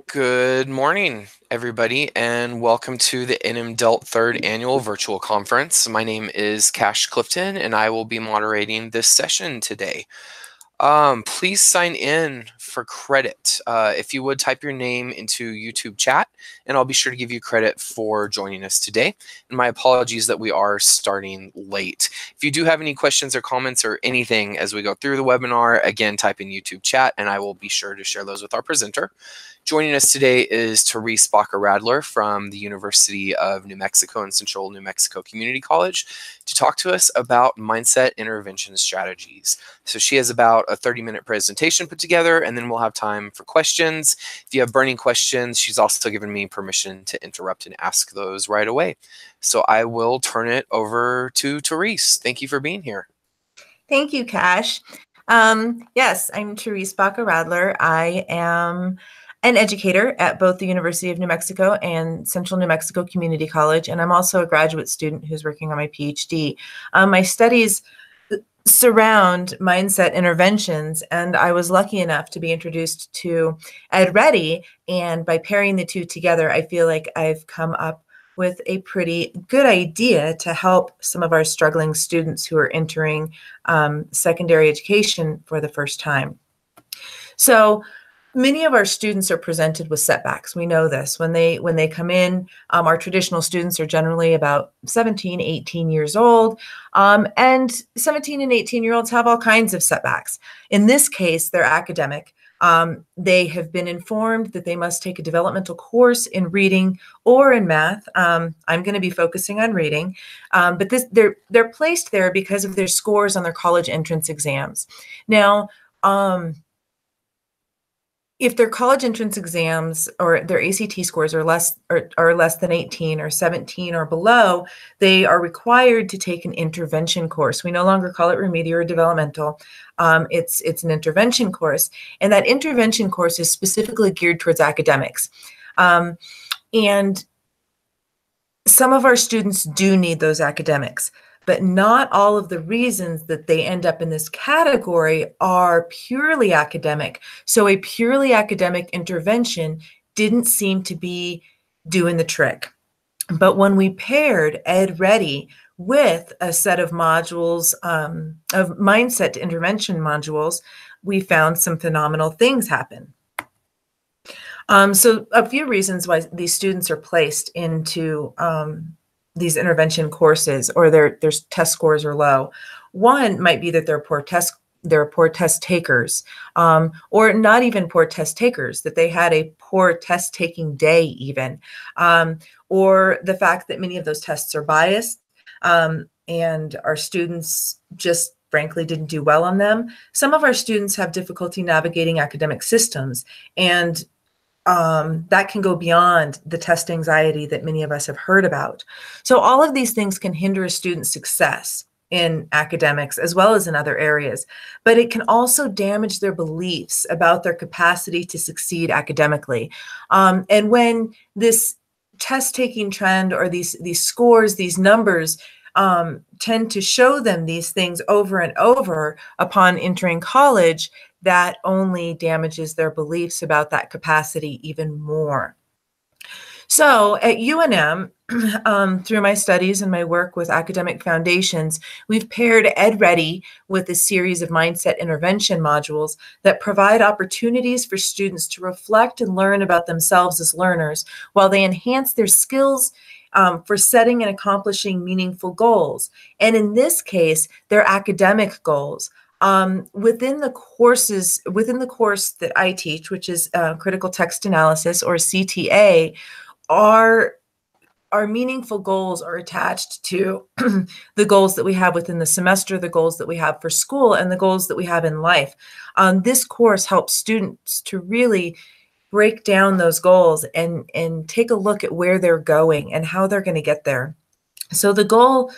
Good morning, everybody, and welcome to the NM Third Annual Virtual Conference. My name is Cash Clifton, and I will be moderating this session today. Please sign in for credit. If you would, type your name into YouTube chat, and I'll be sure to give you credit for joining us today. And my apologies that we are starting late. If you do have any questions or comments or anything as we go through the webinar, again, type in YouTube chat, and I will be sure to share those with our presenter. Joining us today is Therese Bacher-Radler from the University of New Mexico and Central New Mexico Community College to talk to us about mindset intervention strategies. So she has about a 30-minute presentation put together, and then we'll have time for questions. If you have burning questions, she's also given me permission to interrupt and ask those right away. So I will turn it over to Therese. Thank you for being here. Thank you, Cash. Yes, I'm Therese Bacher-Radler. I am an educator at both the University of New Mexico and Central New Mexico Community College, and I'm also a graduate student who's working on my PhD. My studies surround mindset interventions, and I was lucky enough to be introduced to Ed Reddy, and by pairing the two together, I feel like I've come up with a pretty good idea to help some of our struggling students who are entering secondary education for the first time. So many of our students are presented with setbacks. We know this. When they come in, our traditional students are generally about 17, 18 years old, and 17 and 18-year-olds have all kinds of setbacks. In this case, they're academic. They have been informed that they must take a developmental course in reading or in math. I'm going to be focusing on reading, but they're placed there because of their scores on their college entrance exams. Now, if their college entrance exams or their ACT scores are less than 18 or 17 or below, they are required to take an intervention course. We no longer call it remedial or developmental. It's an intervention course, and that intervention course is specifically geared towards academics. And some of our students do need those academics, but not all of the reasons that they end up in this category are purely academic. So a purely academic intervention didn't seem to be doing the trick. But when we paired Ed Reddy with a set of modules, of mindset intervention modules, we found some phenomenal things happen. So a few reasons why these students are placed into these intervention courses, or their test scores are low. One might be that they're poor test takers, or not even poor test takers, that they had a poor test taking day even, or the fact that many of those tests are biased, and our students just frankly didn't do well on them. Some of our students have difficulty navigating academic systems, and that can go beyond the test anxiety that many of us have heard about. So all of these things can hinder a student's success in academics as well as in other areas, but it can also damage their beliefs about their capacity to succeed academically. And when this test-taking trend or these scores, these numbers, tend to show them these things over and over upon entering college, that only damages their beliefs about that capacity even more. So at UNM, through my studies and my work with academic foundations, we've paired Ed Reddy with a series of mindset intervention modules that provide opportunities for students to reflect and learn about themselves as learners while they enhance their skills for setting and accomplishing meaningful goals. And in this case, they're academic goals. Within the course that I teach, which is critical text analysis, or CTA, our meaningful goals are attached to the goals that we have within the semester, the goals that we have for school, and the goals that we have in life. This course helps students to really break down those goals and take a look at where they're going and how they're going to get there. So the goal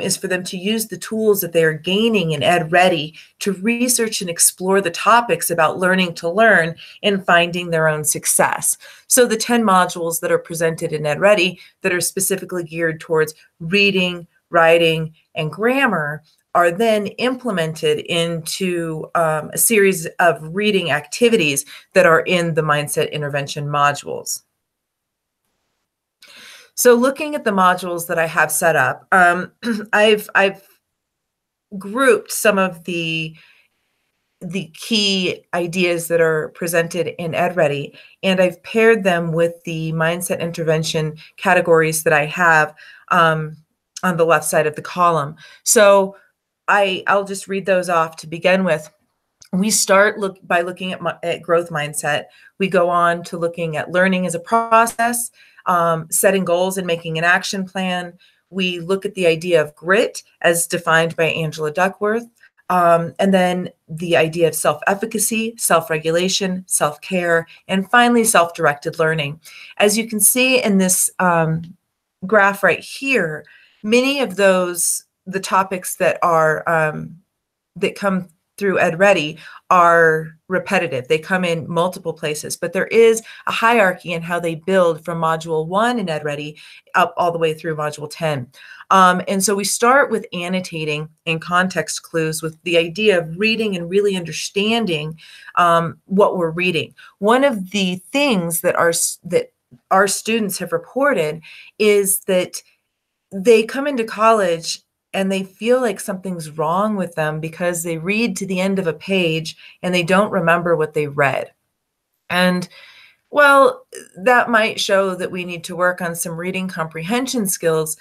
is for them to use the tools that they are gaining in Ed Reddy to research and explore the topics about learning to learn and finding their own success. So the 10 modules that are presented in Ed Reddy that are specifically geared towards reading, writing, and grammar are then implemented into a series of reading activities that are in the mindset intervention modules. So looking at the modules that I have set up, I've grouped some of the key ideas that are presented in EdReady, and I've paired them with the mindset intervention categories that I have on the left side of the column. So I'll just read those off to begin with. We start by looking at growth mindset. We go on to looking at learning as a process, setting goals and making an action plan. We look at the idea of grit as defined by Angela Duckworth. And then the idea of self-efficacy, self-regulation, self-care, and finally self-directed learning. As you can see in this graph right here, many of the topics that that come through EdReady are repetitive. They come in multiple places, but there is a hierarchy in how they build from Module 1 in EdReady up all the way through Module 10. And so we start with annotating and context clues with the idea of reading and really understanding what we're reading. One of the things that our students have reported is that they come into college and they feel like something's wrong with them because they read to the end of a page and they don't remember what they read. And well, that might show that we need to work on some reading comprehension skills.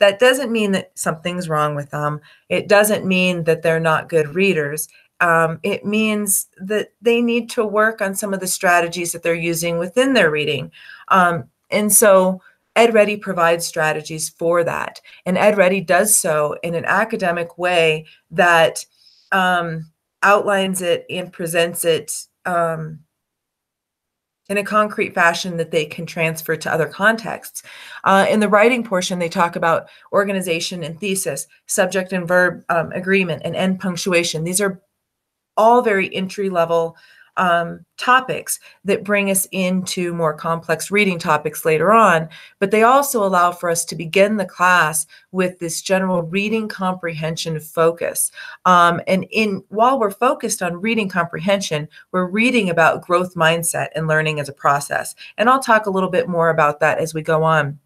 That doesn't mean that something's wrong with them. It doesn't mean that they're not good readers. It means that they need to work on some of the strategies that they're using within their reading. And so EdReady provides strategies for that. And EdReady does so in an academic way that outlines it and presents it in a concrete fashion that they can transfer to other contexts. In the writing portion, they talk about organization and thesis, subject and verb agreement, and end punctuation. These are all very entry-level topics that bring us into more complex reading topics later on, but they also allow for us to begin the class with this general reading comprehension focus. And while we're focused on reading comprehension, we're reading about growth mindset and learning as a process. And I'll talk a little bit more about that as we go on.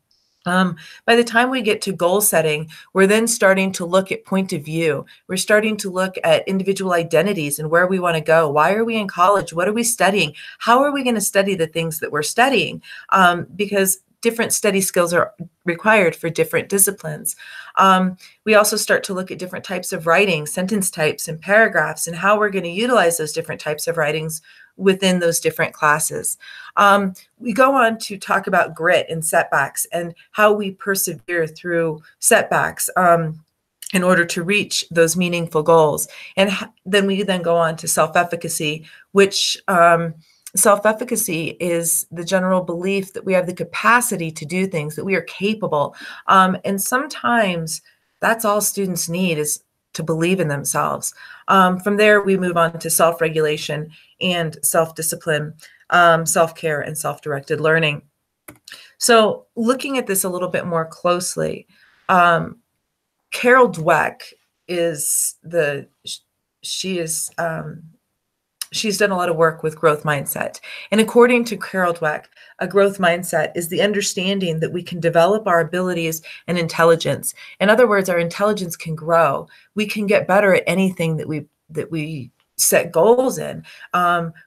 By the time we get to goal setting, we're then starting to look at point of view. We're starting to look at individual identities and where we want to go. Why are we in college? What are we studying? How are we going to study the things that we're studying? Because different study skills are required for different disciplines. We also start to look at different types of writing, sentence types and paragraphs, and how we're going to utilize those different types of writings within those different classes. We go on to talk about grit and setbacks and how we persevere through setbacks in order to reach those meaningful goals. And then we go on to self-efficacy, which self-efficacy is the general belief that we have the capacity to do things, that we are capable. And sometimes that's all students need, is to believe in themselves. From there, we move on to self-regulation and self-discipline, self-care, and self-directed learning. So looking at this a little bit more closely, Carol Dweck she's done a lot of work with growth mindset. And according to Carol Dweck, a growth mindset is the understanding that we can develop our abilities and intelligence. In other words, our intelligence can grow. We can get better at anything that we set goals in.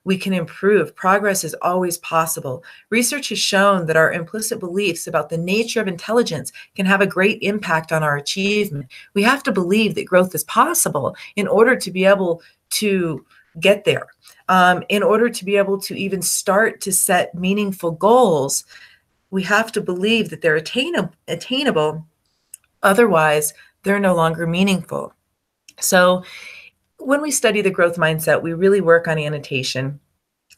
We can improve. Progress is always possible. Research has shown that our implicit beliefs about the nature of intelligence can have a great impact on our achievement. We have to believe that growth is possible in order to be able to get there. In order to be able to even start to set meaningful goals, we have to believe that they're attainable. Otherwise, they're no longer meaningful. So when we study the growth mindset, we really work on annotation.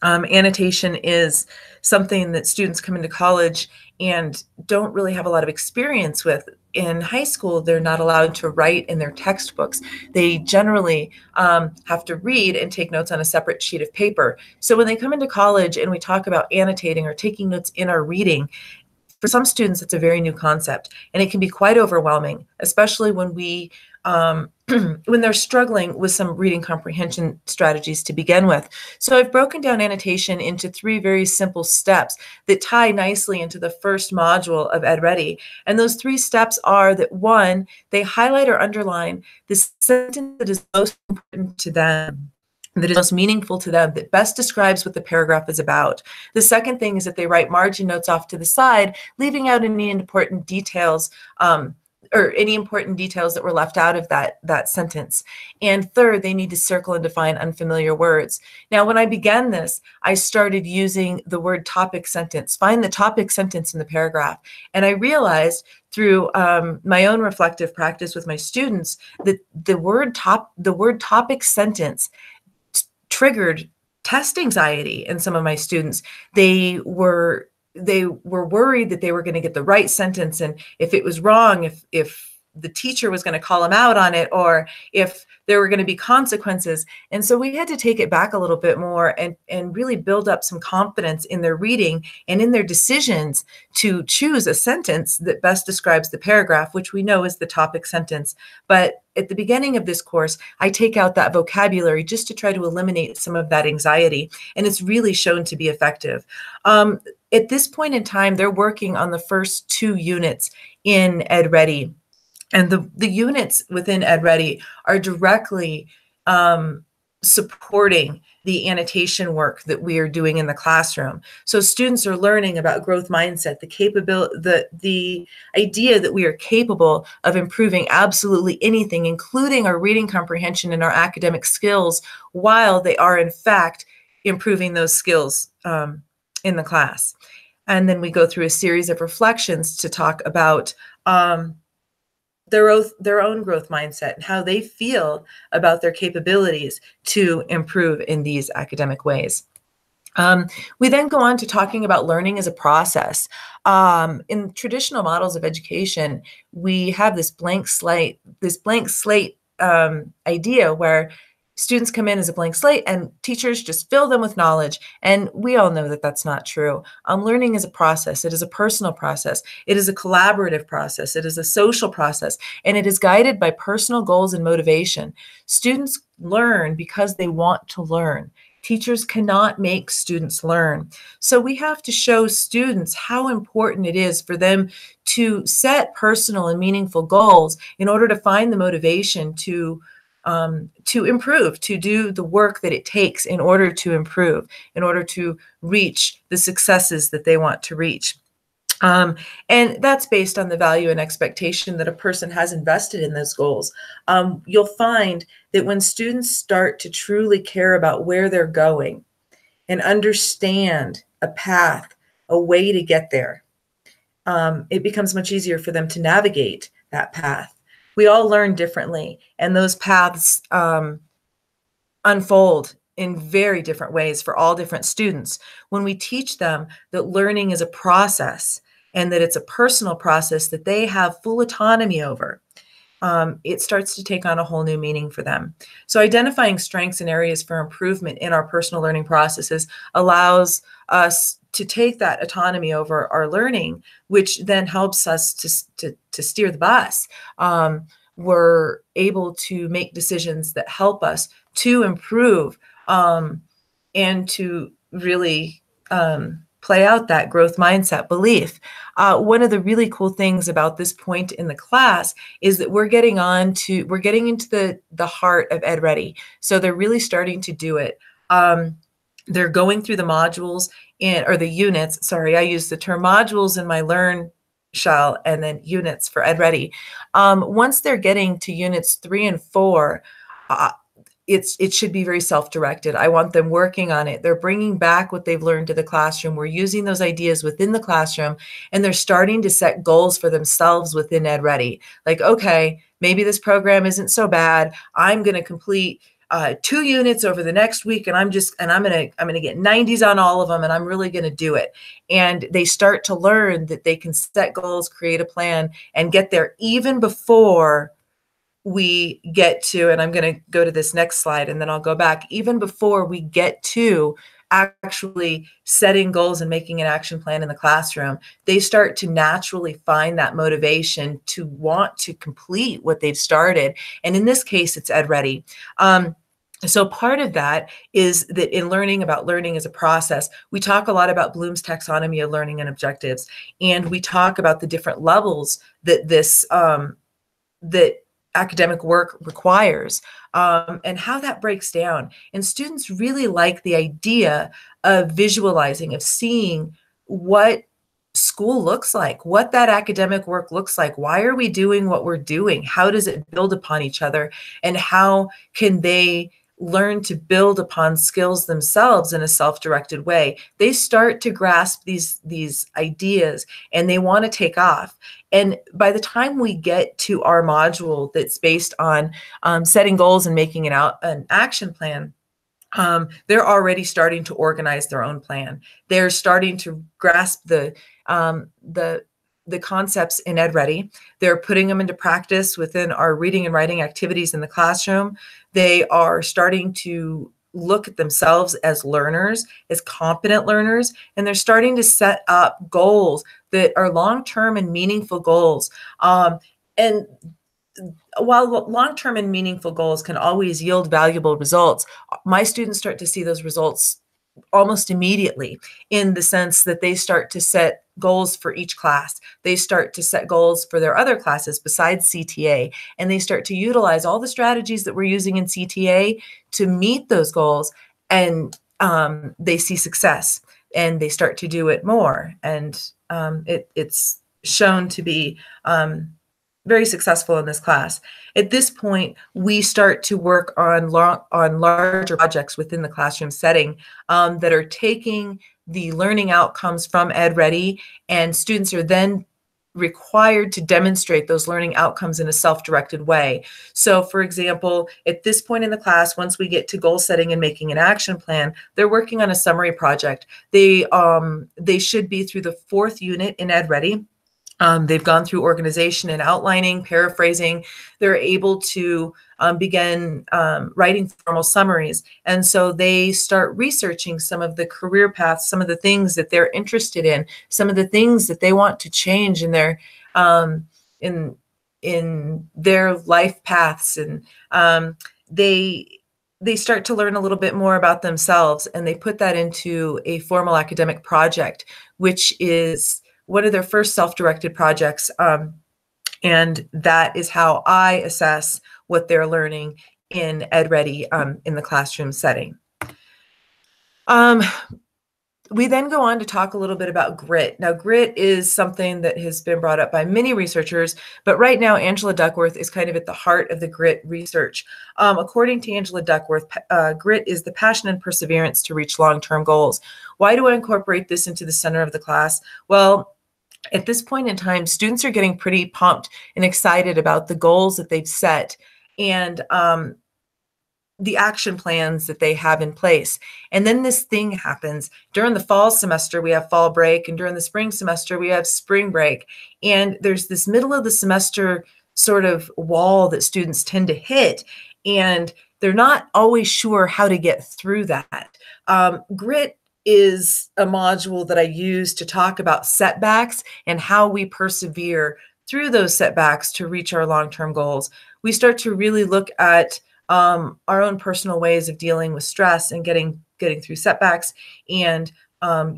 Annotation is something that students come into college and don't really have a lot of experience with. In high school, they're not allowed to write in their textbooks. They generally have to read and take notes on a separate sheet of paper. So when they come into college and we talk about annotating or taking notes in our reading, for some students, it's a very new concept, and it can be quite overwhelming, especially when we when they're struggling with some reading comprehension strategies to begin with. So I've broken down annotation into 3 very simple steps that tie nicely into the first module of EdReady. And those 3 steps are that 1, they highlight or underline the sentence that is most important to them, that is most meaningful to them, that best describes what the paragraph is about. The second thing is that they write margin notes off to the side, leaving out any important details or any important details that were left out of that sentence. And third, they need to circle and define unfamiliar words. Now, when I began this, I started using the word topic sentence, find the topic sentence in the paragraph. And I realized through my own reflective practice with my students that the word topic sentence triggered test anxiety in some of my students. They were worried that they were going to get the right sentence, and if it was wrong, if the teacher was going to call them out on it, or if there were going to be consequences. And so we had to take it back a little bit more and really build up some confidence in their reading and in their decisions to choose a sentence that best describes the paragraph, which we know is the topic sentence. But at the beginning of this course, I take out that vocabulary just to try to eliminate some of that anxiety, and it's really shown to be effective. At this point in time, they're working on the first 2 units in EdReady. And the units within EdReady are directly supporting the annotation work that we are doing in the classroom. So students are learning about growth mindset, the idea that we are capable of improving absolutely anything, including our reading comprehension and our academic skills, while they are in fact improving those skills in the class. And then we go through a series of reflections to talk about their own growth mindset and how they feel about their capabilities to improve in these academic ways. We then go on to talking about learning as a process. In traditional models of education, we have this blank slate idea where students come in as a blank slate and teachers just fill them with knowledge. And we all know that that's not true. Learning is a process. It is a personal process. It is a collaborative process. It is a social process. And it is guided by personal goals and motivation. Students learn because they want to learn. Teachers cannot make students learn. So we have to show students how important it is for them to set personal and meaningful goals in order to find the motivation to improve, to do the work that it takes in order to improve, in order to reach the successes that they want to reach. And that's based on the value and expectation that a person has invested in those goals. You'll find that when students start to truly care about where they're going and understand a path, a way to get there, it becomes much easier for them to navigate that path. We all learn differently, and those paths unfold in very different ways for all different students. When we teach them that learning is a process and that it's a personal process that they have full autonomy over, it starts to take on a whole new meaning for them. So identifying strengths and areas for improvement in our personal learning processes allows us to take that autonomy over our learning, which then helps us to steer the bus. We're able to make decisions that help us to improve and to really play out that growth mindset belief. One of the really cool things about this point in the class is that we're getting into the heart of EdReady. So they're really starting to do it. They're going through the modules or the units. Sorry, I use the term modules in my Learn shell and then units for EdReady. Once they're getting to units 3 and 4, it should be very self-directed. I want them working on it. They're bringing back what they've learned to the classroom. We're using those ideas within the classroom, and they're starting to set goals for themselves within EdReady. Like, okay, maybe this program isn't so bad. I'm going to complete 2 units over the next week, and I'm going to get 90s on all of them, and I'm really going to do it. And they start to learn that they can set goals, create a plan, and get there even before we get to, and I'm going to go to this next slide and then I'll go back, even before we get to actually setting goals and making an action plan in the classroom, they start to naturally find that motivation to want to complete what they've started. And in this case, it's Ed Ready. So part of that is that in learning about learning as a process, we talk a lot about Bloom's taxonomy of learning and objectives, and we talk about the different levels that that academic work requires, and how that breaks down. And students really like the idea of visualizing, of seeing what school looks like, what that academic work looks like. Why are we doing what we're doing? How does it build upon each other? And how can they learn to build upon skills themselves in a self-directed way? They start to grasp these ideas and they want to take off. And by the time we get to our module that's based on setting goals and making an action plan, they're already starting to organize their own plan. They're starting to grasp the concepts in Ed Ready. They're putting them into practice within our reading and writing activities in the classroom. They are starting to look at themselves as learners, as competent learners, and they're starting to set up goals that are long-term and meaningful goals. And while long-term and meaningful goals can always yield valuable results, my students start to see those results almost immediately, in the sense that they start to set goals for each class. They start to set goals for their other classes besides CTA, and they start to utilize all the strategies that we're using in CTA to meet those goals, and they see success and they start to do it more. And it's shown to be very successful in this class. At this point, we start to work on larger projects within the classroom setting that are taking the learning outcomes from Ed Ready, and students are then required to demonstrate those learning outcomes in a self-directed way. So for example, at this point in the class, once we get to goal setting and making an action plan, they're working on a summary project. They should be through the 4th unit in Ed Ready. They've gone through organization and outlining, paraphrasing. They're able to begin writing formal summaries. And so they start researching some of the career paths, some of the things that they're interested in, some of the things that they want to change in their in their life paths. And they start to learn a little bit more about themselves, and they put that into a formal academic project, which is one of their first self-directed projects. And that is how I assess what they're learning in Ed Ready in the classroom setting. We then go on to talk a little bit about grit. Now, grit is something that has been brought up by many researchers, but right now Angela Duckworth is kind of at the heart of the grit research. According to Angela Duckworth, grit is the passion and perseverance to reach long-term goals. Why do I incorporate this into the center of the class? Well, at this point in time, students are getting pretty pumped and excited about the goals that they've set and the action plans that they have in place. And then this thing happens. During the fall semester, we have fall break, and during the spring semester, we have spring break. And there's this middle of the semester sort of wall that students tend to hit, and they're not always sure how to get through that. Grit is a module that I use to talk about setbacks and how we persevere through those setbacks to reach our long-term goals. We start to really look at our own personal ways of dealing with stress and getting through setbacks, and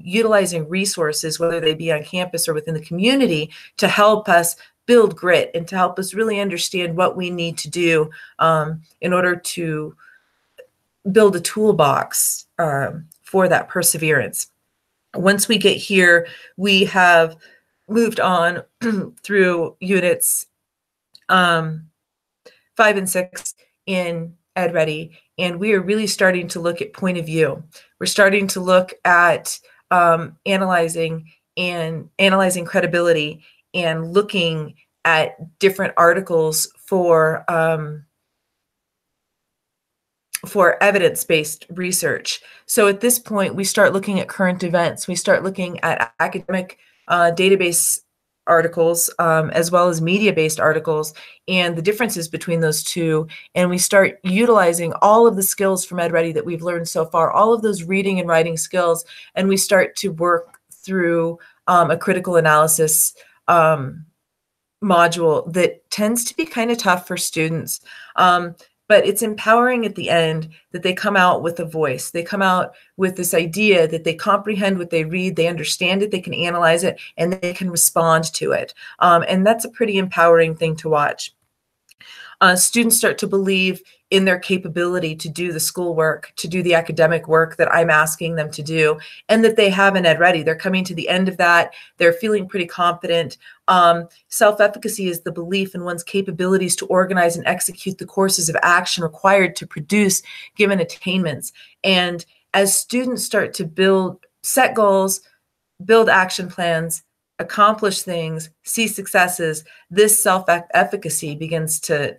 utilizing resources, whether they be on campus or within the community, to help us build grit and to help us really understand what we need to do in order to build a toolbox for that perseverance. Once we get here, we have moved on through units 5 and 6 in Ed Ready, and we are really starting to look at point of view. We're starting to look at analyzing credibility and looking at different articles for evidence-based research. So at this point, we start looking at current events. We start looking at academic database articles, as well as media-based articles, and the differences between those two. And we start utilizing all of the skills from EdReady that we've learned so far, all of those reading and writing skills, and we start to work through a critical analysis module that tends to be kind of tough for students. But it's empowering at the end that they come out with a voice. They come out with this idea that they comprehend what they read, they understand it, they can analyze it, and they can respond to it. And that's a pretty empowering thing to watch. Students start to believe in their capability to do the schoolwork, to do the academic work that I'm asking them to do, and that they have an EdReady. They're coming to the end of that. They're feeling pretty confident. Self-efficacy is the belief in one's capabilities to organize and execute the courses of action required to produce given attainments. And as students start to set goals, build action plans, accomplish things, see successes, this self-efficacy begins to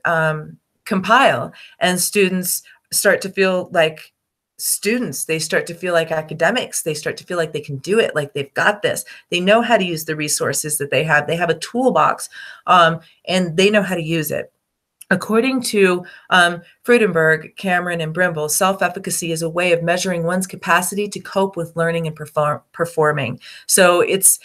compile, and students start to feel like students. They start to feel like academics. They start to feel like they can do it, like they've got this. They know how to use the resources that they have. They have a toolbox, and they know how to use it. According to Freudenberg, Cameron, and Brimble, self-efficacy is a way of measuring one's capacity to cope with learning and performing. So it's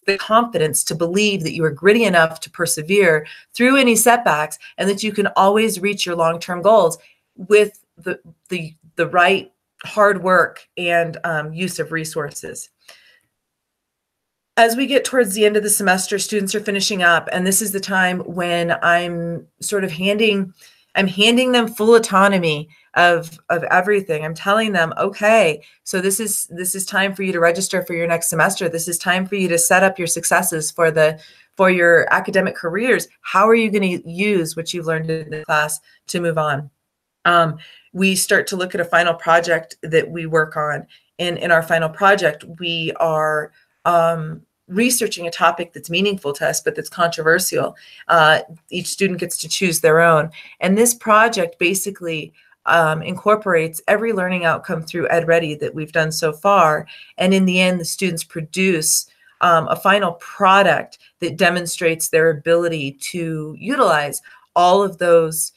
the confidence to believe that you are gritty enough to persevere through any setbacks, and that you can always reach your long-term goals with the right hard work and use of resources. As we get towards the end of the semester, students are finishing up, and this is the time when I'm sort of handing them full autonomy of everything. I'm telling them, okay, so this is time for you to register for your next semester. This is time for you to set up your successes for your academic careers. How are you going to use what you've learned in the class to move on? We start to look at a final project that we work on. And in our final project, we are researching a topic that's meaningful to us, but that's controversial. Each student gets to choose their own. And this project basically incorporates every learning outcome through EdReady that we've done so far. And in the end, the students produce a final product that demonstrates their ability to utilize all of those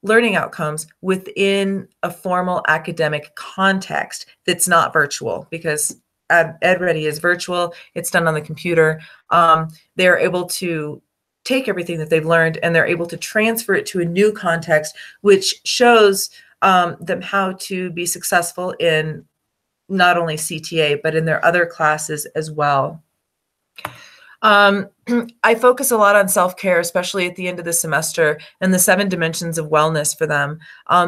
learning outcomes within a formal academic context that's not virtual, because EdReady is virtual. It's done on the computer. They're able to take everything that they've learned, and they're able to transfer it to a new context, which shows them how to be successful in not only CTA, but in their other classes as well. I focus a lot on self-care, especially at the end of the semester, and the 7 dimensions of wellness for them.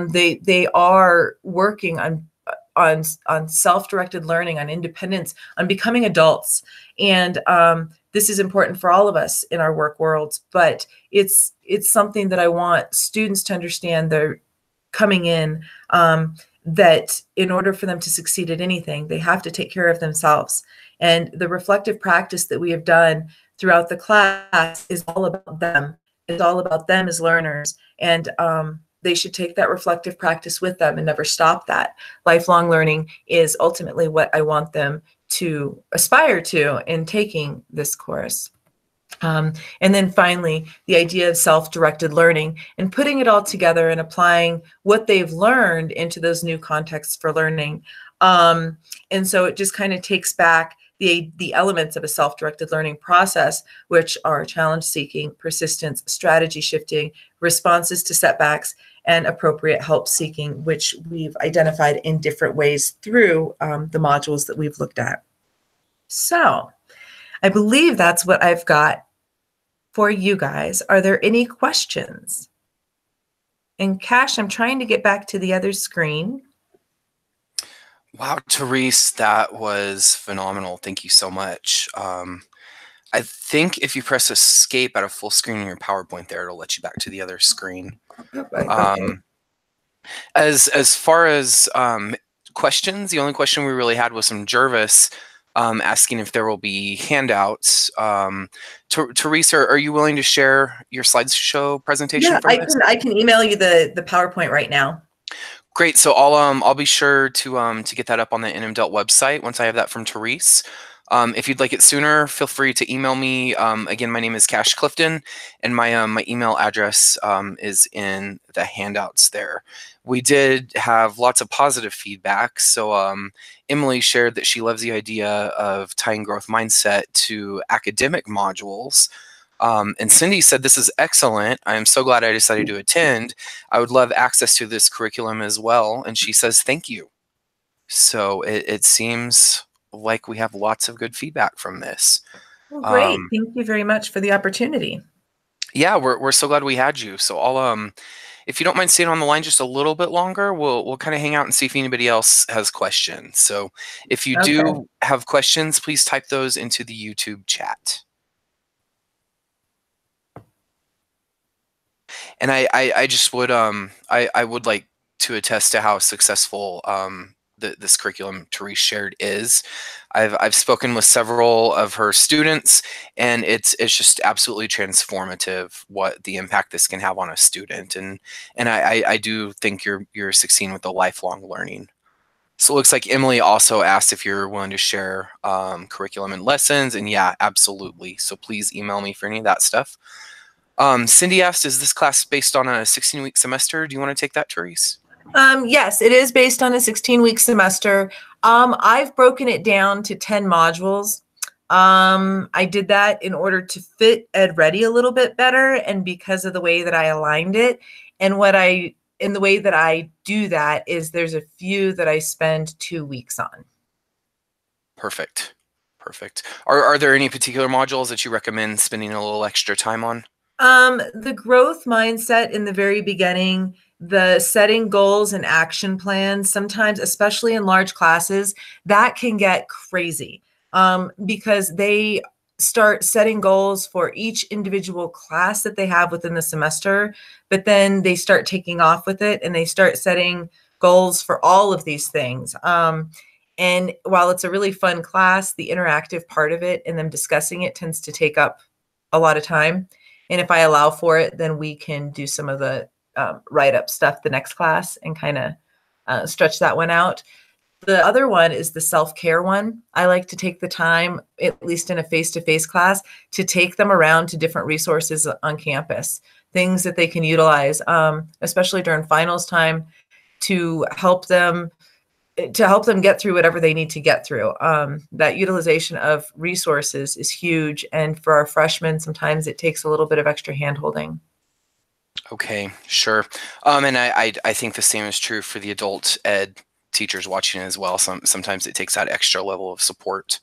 They are working on self-directed learning, on independence, on becoming adults. And this is important for all of us in our work worlds, but it's something that I want students to understand. They're coming in, that in order for them to succeed at anything, they have to take care of themselves. And the reflective practice that we have done throughout the class is all about them. It's all about them as learners. And they should take that reflective practice with them and never stop that. Lifelong learning is ultimately what I want them to aspire to in taking this course. And then finally, the idea of self-directed learning and putting it all together and applying what they've learned into those new contexts for learning. And so it just kind of takes back the elements of a self-directed learning process, which are challenge seeking, persistence, strategy shifting, responses to setbacks, and appropriate help seeking, which we've identified in different ways through the modules that we've looked at. So I believe that's what I've got for you guys. Are there any questions? And Cash, I'm trying to get back to the other screen. Wow, Therese, that was phenomenal. Thank you so much. I think if you press escape out of full screen in your PowerPoint there, it'll let you back to the other screen. Okay. As far as questions, the only question we really had was from Jervis asking if there will be handouts. Therese, are you willing to share your slideshow presentation? Yeah, for this? I can email you the PowerPoint right now. Great. So I'll be sure to get that up on the NM Delt website once I have that from Therese. If you'd like it sooner, feel free to email me. Again, my name is Cash Clifton, and my email address is in the handouts there. We did have lots of positive feedback. So Emily shared that she loves the idea of tying growth mindset to academic modules. And Cindy said, "This is excellent. I am so glad I decided to attend. I would love access to this curriculum as well." And she says, "Thank you." So it seems like we have lots of good feedback from this. Well, great. Thank you very much for the opportunity. Yeah, we're so glad we had you. So I'll if you don't mind staying on the line just a little bit longer, we'll kind of hang out and see if anybody else has questions. So if you Okay. do have questions, please type those into the YouTube chat. And I just would I would like to attest to how successful this curriculum Therese shared is. I've spoken with several of her students, and it's just absolutely transformative what the impact this can have on a student. And I do think you're succeeding with the lifelong learning. So it looks like Emily also asked if you're willing to share curriculum and lessons, and yeah, absolutely. So please email me for any of that stuff. Cindy asked, is this class based on a 16-week semester? Do you want to take that, Therese? Yes, it is based on a 16-week semester. I've broken it down to 10 modules. I did that in order to fit Ed Ready a little bit better, and because of the way that I aligned it. And in the way that I do that is there's a few that I spend 2 weeks on. Perfect. Perfect. Are there any particular modules that you recommend spending a little extra time on? The growth mindset in the very beginning, the setting goals and action plans, sometimes, especially in large classes, that can get crazy because they start setting goals for each individual class that they have within the semester, but then they start taking off with it and they start setting goals for all of these things. And while it's a really fun class, the interactive part of it and them discussing it tends to take up a lot of time. And if I allow for it, then we can do some of the write-up stuff the next class and kind of stretch that one out. The other one is the self-care one. I like to take the time, at least in a face-to-face class, to take them around to different resources on campus, things that they can utilize, especially during finals time, to help them get through whatever they need to get through. That utilization of resources is huge. And for our freshmen, sometimes it takes a little bit of extra hand-holding. Okay, sure. And I think the same is true for the adult ed teachers watching as well. Sometimes it takes that extra level of support.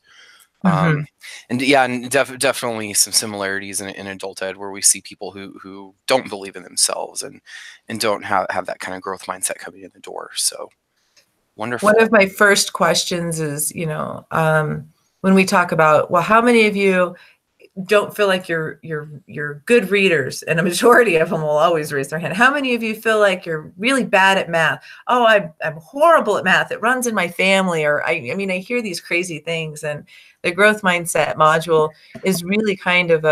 Mm-hmm. And yeah, and definitely some similarities in adult ed where we see people who don't believe in themselves and don't have that kind of growth mindset coming in the door. So wonderful. One of my first questions is, when we talk about, well, how many of you don't feel like you're good readers? And a majority of them will always raise their hand. How many of you feel like you're really bad at math? Oh, I'm horrible at math. It runs in my family. Or I hear these crazy things. And the growth mindset module is really kind of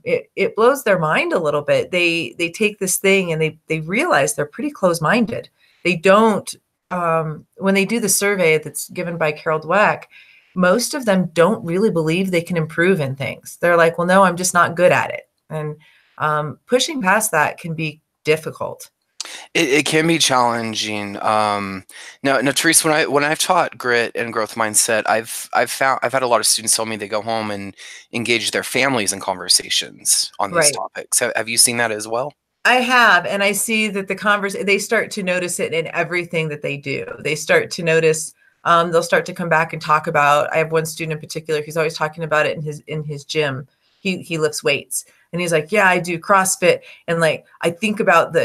it blows their mind a little bit. They take this thing and they realize they're pretty close-minded. They don't, when they do the survey that's given by Carol Dweck, most of them don't really believe they can improve in things. They're like, well, no, I'm just not good at it. And pushing past that can be difficult. It can be challenging. Now, Therese, when I've taught grit and growth mindset, I've had a lot of students tell me they go home and engage their families in conversations on these topics. Have you seen that as well? I have, and I see that they start to notice it in everything that they do. They start to notice. They'll start to come back and talk about. I have one student in particular. He's always talking about it in his gym. He lifts weights, and he's like, "Yeah, I do CrossFit." And like, I think about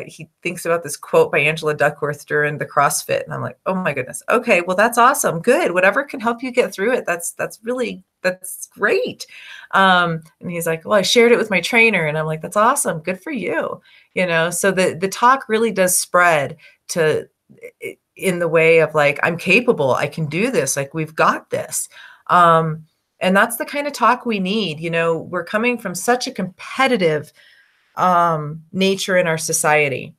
he thinks about this quote by Angela Duckworth during the CrossFit, and I'm like, "Oh my goodness, okay, well that's awesome, good. Whatever can help you get through it, that's great." And he's like, "Well, I shared it with my trainer," and I'm like, "That's awesome, good for you." So the talk really does spread to in the way of like, I'm capable, I can do this, like we've got this. And that's the kind of talk we need. We're coming from such a competitive nature in our society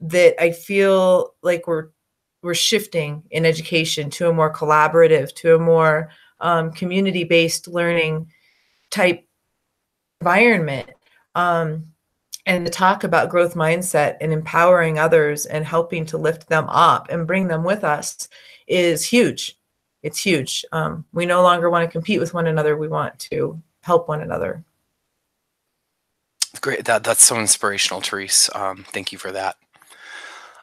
that I feel like we're shifting in education to a more collaborative, to a more community-based learning type environment. And to talk about growth mindset and empowering others and helping to lift them up and bring them with us is huge. It's huge. We no longer want to compete with one another. We want to help one another. Great. That's so inspirational, Therese. Thank you for that.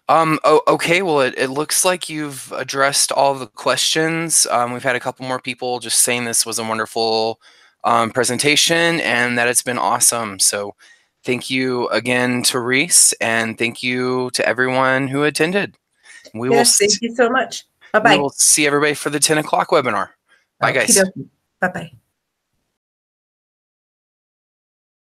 Okay, well, it looks like you've addressed all of the questions. We've had a couple more people just saying this was a wonderful presentation and that it's been awesome. So thank you again, Therese, and thank you to everyone who attended. Yes, thank you so much. We Bye-bye. will see everybody for the 10 o'clock webinar. Bye, guys. Bye-bye.